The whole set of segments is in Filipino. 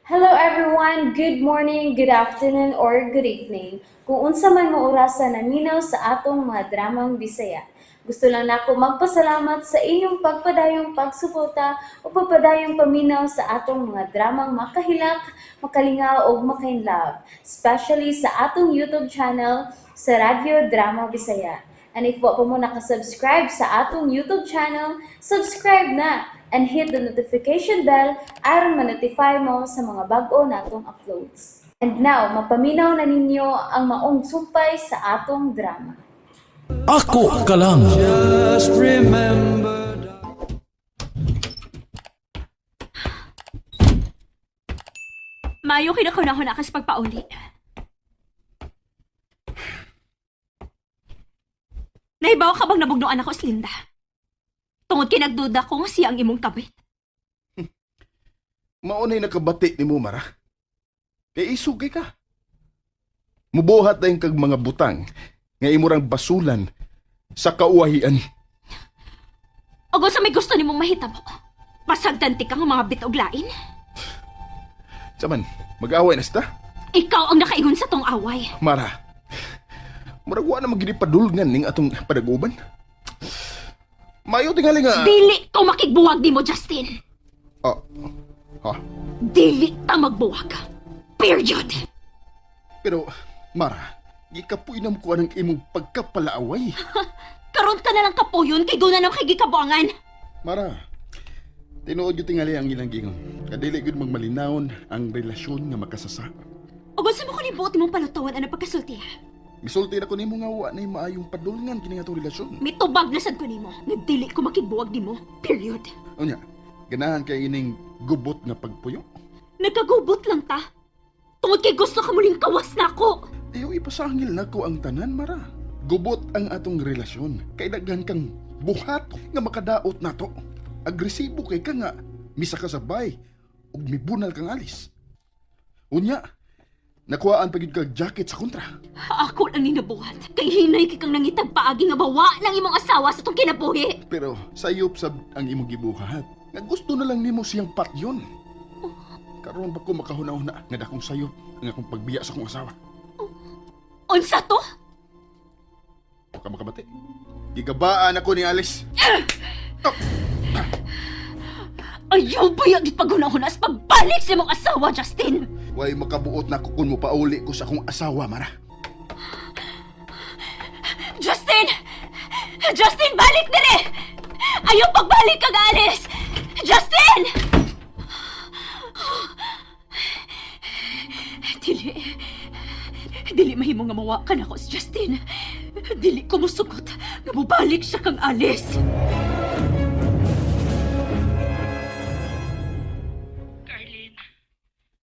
Hello everyone, good morning, good afternoon, or good evening. Kung unsa man mo orasan naminaw sa atong mga dramang Bisaya. Gusto lang nako magpasalamat sa inyong pagpadayong pagsuporta o pagpadayong paminaw sa atong mga dramang makahilak, makalingaw o makainlove, especially sa atong YouTube channel sa Radyo Drama Bisaya. And if wa pa mo nakasubscribe sa atong YouTube channel, subscribe na and hit the notification bell aron ma-notify mo sa mga bag-o natong uploads. And now, mapaminaw na ninyo ang maong sumpay sa atong drama. Ako ka lang. Just remember. Mayo kinakunahon akas pagpauli. Nahibaw ka bang nabugnuan ako, Slinda? Tungod kinagduda ko nga siya ang imong kabit. Maunay nakabati ni mo, Mara. Kaya isugay ka. Mubuhat na yung kag mga butang nga imurang basulan sa kauwahian. O kung sa may gusto nimong mahitabo, pasagtanti kang mga bitog lain. Saman, mag-away na sita? Ikaw ang nakaingon sa tong away. Mara, muragwa na maginipadulngan ning atong padaguban. Mayo tingali nga... Dili ko makigbuwag di mo, Justin. Ah, ha? Dili ta magbuwag. Period. Pero, Mara, gikapuinam ko ang imong pagkapalaaway. Karon ka na lang kapuyon kay doon na kay gikabuangan. Mara, tinuod yung tingali ang ilang gingon. Kadili gud magmalinawon ang relasyon nga makasasa. O gusto mo ko libuot imong palutawan ang pagkasulti. Misulti na ko nimo nga wa na maayong padulngan kini nga tong relasyon. Mitubag na sad ko nimo. Nga dili ko makigbuwag nimo. Period. Unya, ganahan kay ining gubot nga pagpuyo. Nagkagubot lang ta. Tungod kay gusto ka muling kawas na ako. Ayaw ipasangil na ko ang tanan, Mara. Gubot ang atong relasyon. Kay daghan kang buhat nga makadaot nato. Agresibo kay ka nga misa ka sabay ug mibunal kang alis. Unya, nakuhaan pagid kag jacket sa kontra. Ako lang ninabuhat. Kay hinay kay kang nangitag paagi nga bawa ng imong asawa sa tong kinabuhi. Pero sayop sab ang imong gibuhat. Nga gusto na lang nimo siyang patyon. Karon ba ko makahuna-huna nga dakong sayop ang akong pagbiya sa akong asawa. Unsa to? O ka makabati. Gigabaan ako ni Alice. Ayaw ba yung ipaghunahunas pagbalik sa imong asawa, Justin? Way makabuot na ko kung mo pauli ko sa akong asawa, Mara. Justin! Justin, balik dire! Ayaw pagbalik kag alis! Justin! Dili mahimo nga mawa ka na ko si Justin. Dili ko musugot nga mubalik siya kang alis.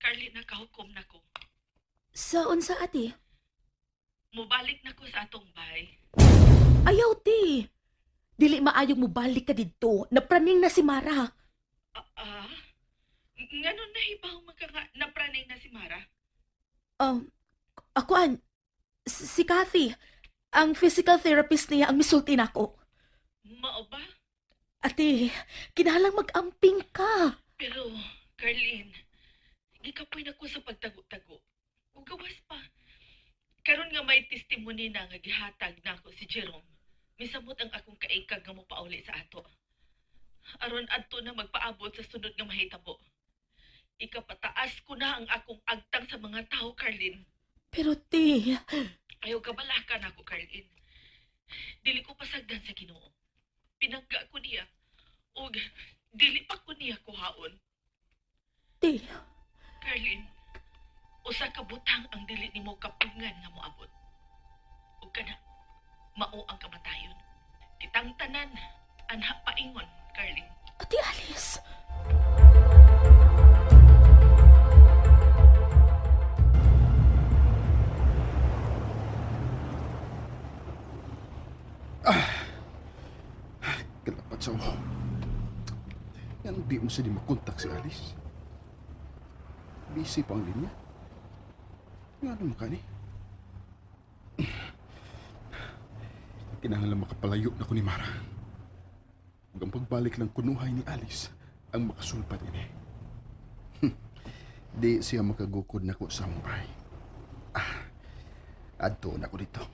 Carlin, nakahukom na ko. Sa unsa ati? Mubalik na ko sa atong bay. Ayaw ti. Dili maayong mo balik ka didto. Napraning na si Mara. Nganon nahibaw napraning na si Mara? Ako si Kathy. Ang physical therapist niya ang misulti nako. Mao ba? Ate, kinalang mag-amping ka. Pero, Carlin, gikapoy na ko sa pagtago-tago. Ug gawas pa. Karon nga may testimony na nga gihatag na ako si Jerome. Misamot ang akong kaikag nga mopauli sa ato. Aron adto na magpaabot sa sunod nga mahitabo. Ikapataas ko na ang akong agtang sa mga tao, Carlin. Pero ti, Ayaw kabalakan ako, Carlin. Dili ko pasagdan sa Ginoo. Pinangga ko niya. O dili pa ko niya kuhaon. ti, Carlin, usa ka butang ang dili nimo kapungan nga moabot. Ug kana, mao ang kamatayon. Kitang tanan, anha paingon, Carlin. Ate Alice. Kalapat sa uho. Yan, di mo siya di makontak si Alice. Busy pa ang linya. Nga ano makani? Kinahanglan makapalayo na ko ni Mara. Huwag ang pagbalik ng kunuhay ni Alice ang makasulpat ini. Di siya makagukod na ko sampay. Adto na ko dito.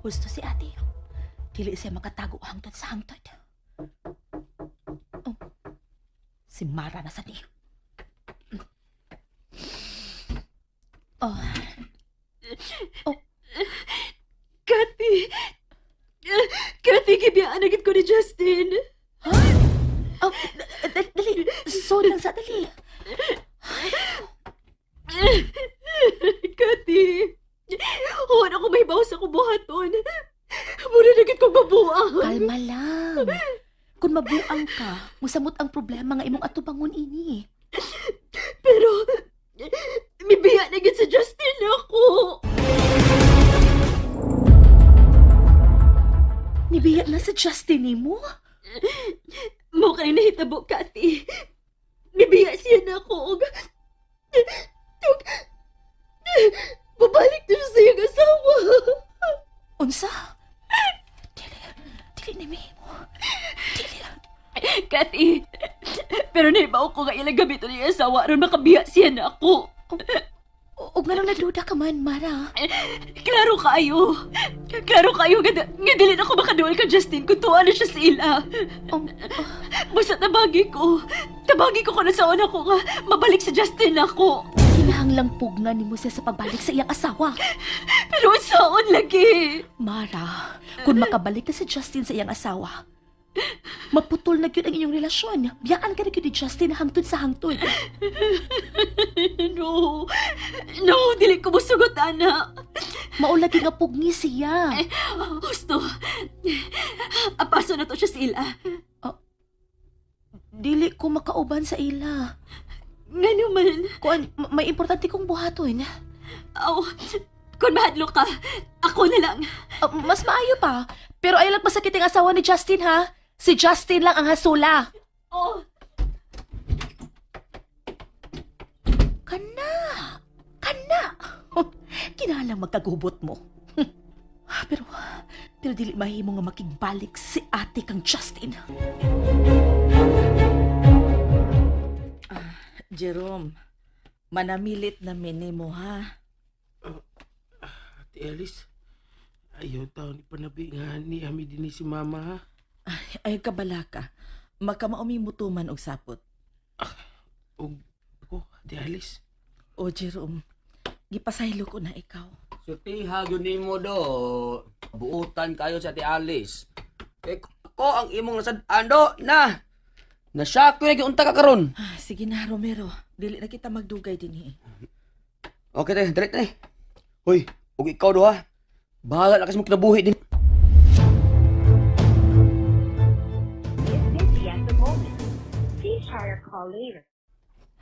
Gusto si ate. Dili siya makatago hangtod sa hangtod. Oh. Si Mara na sa ni. Oh. Oh. Kathy! Kathy, gibiyaan agad ko ni Justin. Oh, dali. Sorry lang sa dali. Kathy! Huwag ako may bawas ako buhaton. Muna nagit kong babuang. Kalma lang. Kung mabuang ka, musamot ang problema nga imong atubangon ini. Pero, mibiya na agad sa Justin ako. Nibiya na sa Justin ni mo? Mo kayo nahitabo, Kathy. Mibiya siya na ako. Babalik na siya sa iyang asawa. Unsa? Dili ni mo. Dili. Kathy, pero naibaw ko nga ilang gamit niya asawa ron makabiya siya na ako. Og nga lang nagduda ka man, Mara. Klaro kayo. Klaro kayo nga dili na ako makaduol ka, Justin, kung tuwa na siya sa ila. Basta tabagi ko na sa una ko nga mabalik sa Justin ako. Kinahanglang pugnan ni mo siya sa pagbalik sa iyang asawa. Pero saon lagi. Mara, kung makabalik na si Justin sa iyang asawa, maputol na yun ang inyong relasyon. Biyaan ka na yun ni Justin hangtod sa hangtod. No, dili ko musugot, ana. Maulagi nga pugni siya. Gusto, apaso na to siya sa ila. Dili ko makauban sa ila. Nga naman. Kung may importante kong buhaton. Kung mahadlo ka, ako na lang. Mas maayo pa. Pero ay lang masakit ang asawa ni Justin, ha? Si Justin lang ang hasula. Oh, Kana! Kinahalang magkagubot mo. Pero dili mahimo nga makigbalik si ate kang Justin. Jerome, manamilit na minimo, ha? Ate Alice, ayaw tao ni panabi nga ni Ami din si Mama, ha? Ay, kabalaka. Makamaumi mutuman og sapot. O ako, Ate Alice. O, Jerome, gipasaylo ko na ikaw. Sutiha yun ni mo do. Buutan kayo sa Ate Alice. Ako ang imong nasadaan do na. Nasyak ko na unta ka karon. Sige na, Romero. Dili na kita magdugay din, Okay, te, direct na eh. Hoy, ug ikaw do ha. Bahala na kasi mo kinabuhi din.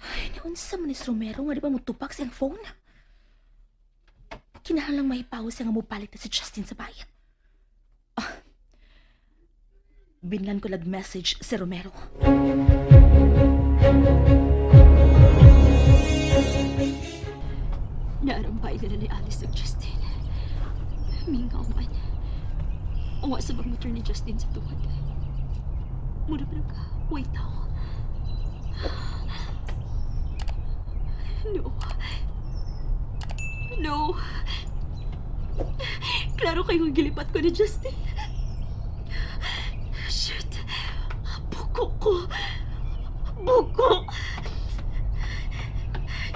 Ay, naunsa man ni Romero nga di ba mo tupak siyang phone? Kinahanglang mahipaw siya nga mo balik na si Justin sa bayan. Binlan ko nag-message si Romero. naarampay nila ni Alice at Justin. Mingaw man. Uwa sa motor ni Justin sa tuhod. Muna pa ka, wait ako. No. Klaro kayong gilipat ko ni Justin. Shit. Buko ko.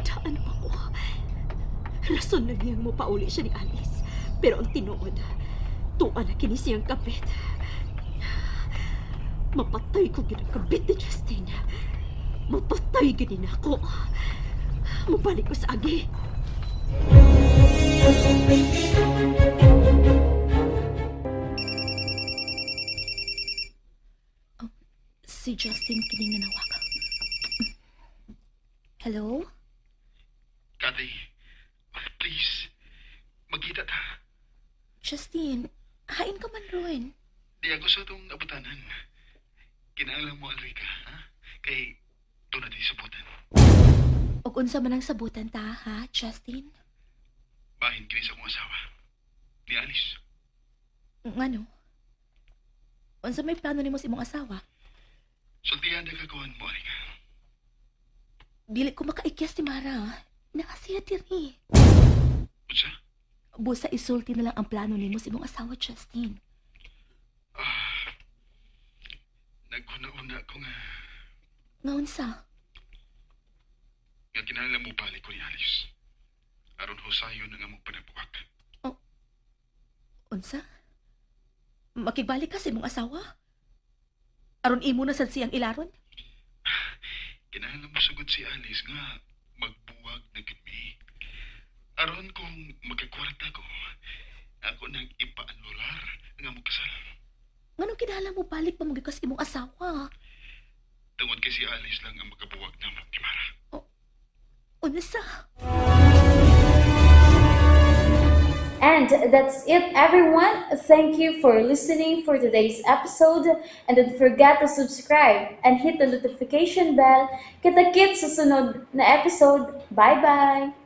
Daan pa ko. Rason na niyang mo pauli siya ni Alice. Pero ang tinuod, tuwa na kini siyang kapit. Mapatay ko ginang kabit ni Justin. Mapatay ginin ako. Mabalik ko sa agi. Si Justin kining nanawag. Hello? Kati, please, magkita ta. Justin, hain ka man ron. Di ako sa itong abutanan. Kinahanglan mo, Enrica, ha? Kay doon natin sabutan. Og unsa man ang sabutan ta, ha, Justin? bahin kini sa akong asawa. Ni Alice. Ngano? Unsa may plano nimo sa imong asawa? Sultihan na kagawan mo, Aring. Dili ko makaikyas ni Mara. Nakasiya diri. Unsa? Busa isulti na lang ang plano nimo sa imong asawa, Justin. Naguna-una ko Nga unsa? nga kinahanglan mo balik ko ni Alice. Aron husayon ang among panabuhat. Unsa? Makigbalik ka sa imong asawa? Aron imo na sad siyang ilaron? Kinahanglan mo sugod si Alice nga magbuwag na gid mi. Aron kung magkakwarta ko, ako nang ipaanular ang among kasal. Nganong kinahanglan mo balik pa magikas imong asawa? Tungod kay si Alice lang ang magkabuwag na ni Mara. Unsa? And that's it, everyone. Thank you for listening for today's episode. And don't forget to subscribe and hit the notification bell. Kita-kits sa sunod na episode. Bye-bye!